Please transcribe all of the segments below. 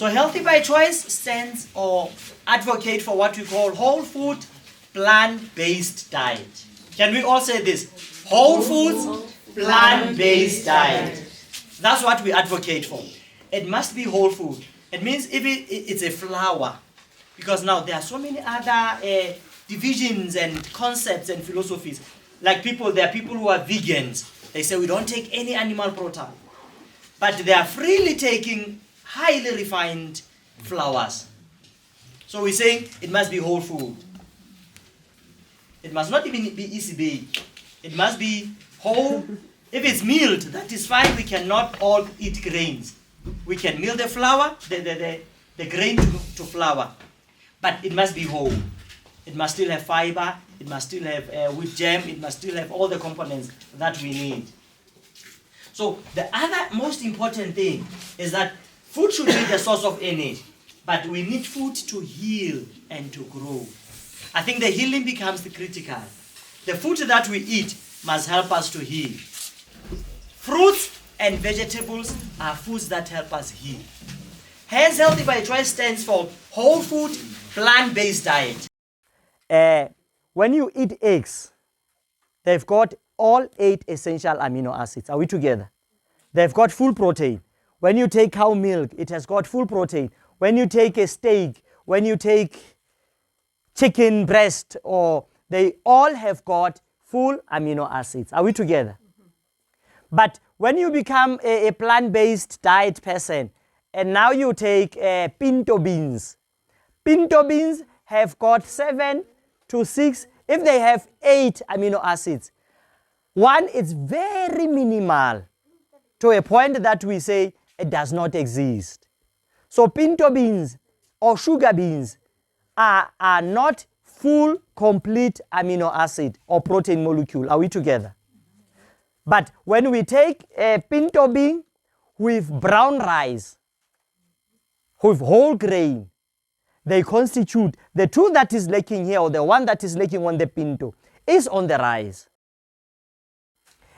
So healthy by choice stands or advocate for what we call whole food, plant-based diet. Can we all say this? Whole foods, plant-based diet. That's what we advocate for. It must be whole food. It means if it's a flour, because now there are so many other divisions and concepts and philosophies. Like there are people who are vegans. They say we don't take any animal protein. But they are freely taking highly refined flours. So we're saying it must be whole food. It must not even be easy baked. It must be whole. If it's milled, that is fine. We cannot all eat grains. We can mill the flour, the grain to flour. But it must be whole. It must still have fiber. It must still have wheat germ. It must still have all the components that we need. So the other most important thing is that food should be the source of energy, but we need food to heal and to grow. I think the healing becomes the critical. The food that we eat must help us to heal. Fruits and vegetables are foods that help us heal. Hence, healthy by choice stands for whole food, plant-based diet. When you eat eggs, they've got all 8 essential amino acids. Are we together? They've got full protein. When you take cow milk, it has got full protein. When you take a steak, when you take chicken breast, or they all have got full amino acids. Are we together? Mm-hmm. But when you become a plant-based diet person, and now you take pinto beans. Pinto beans have got 7 to 6, if they have 8 amino acids. One is very minimal to a point that we say it does not exist. So pinto beans or sugar beans are not full, complete amino acid or protein molecule. Are we together? But when we take a pinto bean with brown rice, with whole grain, they constitute the two that is lacking here, or the one that is lacking on the pinto, is on the rice.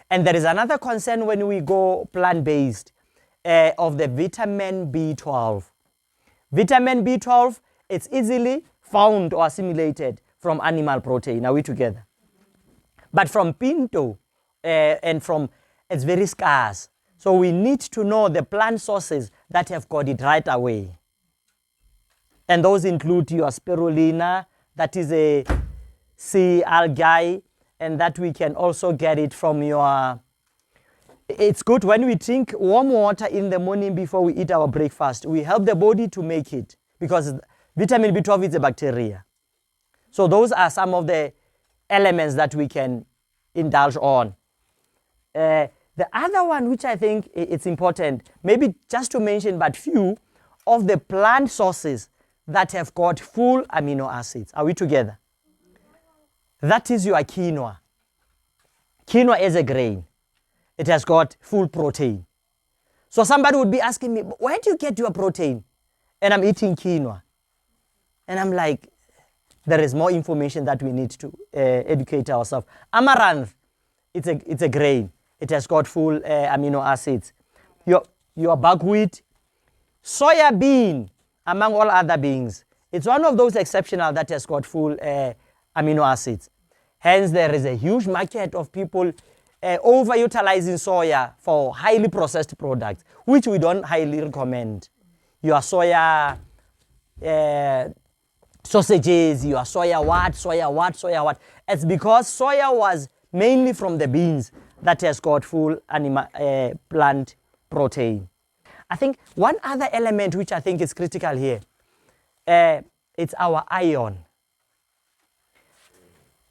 And there is another concern when we go plant-based of the vitamin B12. Vitamin B12, it's easily found or assimilated from animal protein. Are we together? But from pinto it's very scarce. So we need to know the plant sources that have got it right away. And those include your spirulina, that is a sea algae, and that we can also get it from your... It's good when we drink warm water in the morning before we eat our breakfast. We help the body to make it, because vitamin B12 is a bacteria. So those are some of the elements that we can indulge on. The other one, which I think it's important, maybe just to mention but few of the plant sources that have got full amino acids. Are we together? That is your quinoa. Quinoa is a grain. It has got full protein. So somebody would be asking me, where do you get your protein? And I'm eating quinoa. And I'm like, there is more information that we need to educate ourselves. Amaranth, it's a grain. It has got full amino acids. Your buckwheat, soya bean, among all other beans, it's one of those exceptional that has got full amino acids. Hence, there is a huge market of people overutilizing soya for highly processed products, which we don't highly recommend. Your soya sausages, your soya what. It's because soya was mainly from the beans that has got full plant protein. I think one other element which I think is critical here, it's our iron.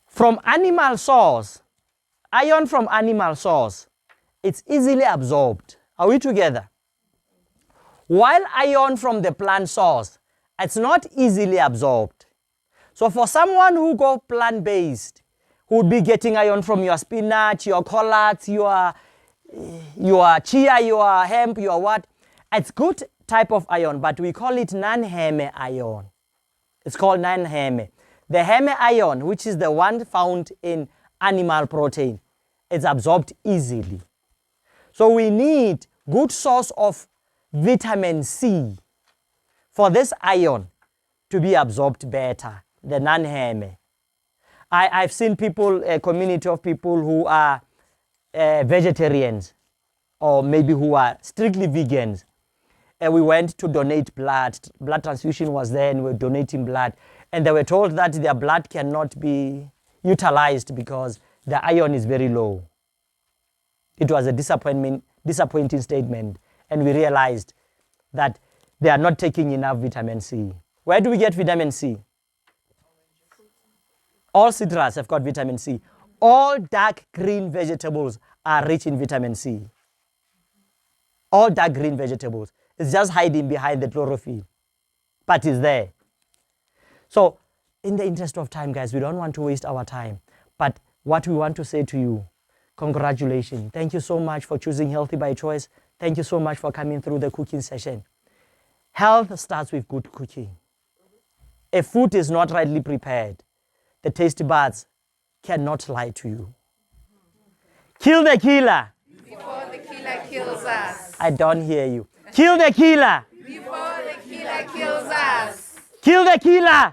From animal source, iron from animal source, it's easily absorbed. Are we together? While iron from the plant source, it's not easily absorbed. So for someone who go plant-based, who would be getting iron from your spinach, your collards, your chia, your hemp, your what, it's good type of iron, but we call it non-heme iron. It's called non-heme. The heme iron, which is the one found in animal protein, it's absorbed easily. So we need good source of vitamin C for this iron to be absorbed better, the non-heme. I've seen people, a community of people who are vegetarians, or maybe who are strictly vegans. And we went to donate blood. Blood transfusion was there, and we were donating blood. And they were told that their blood cannot be utilized because the iron is very low. It was a disappointing statement. And we realized that they are not taking enough vitamin C. Where do we get vitamin C? All citrus have got vitamin C. All dark green vegetables are rich in vitamin C. All dark green vegetables. It's just hiding behind the chlorophyll, but it's there. So in the interest of time, guys, we don't want to waste our time. But what we want to say to you, congratulations. Thank you so much for choosing Healthy by Choice. Thank you so much for coming through the cooking session. Health starts with good cooking. If food is not rightly prepared, the taste buds cannot lie to you. Kill the killer before the killer kills us. I don't hear you. Kill the killer Before the killer kills us. Kill the killer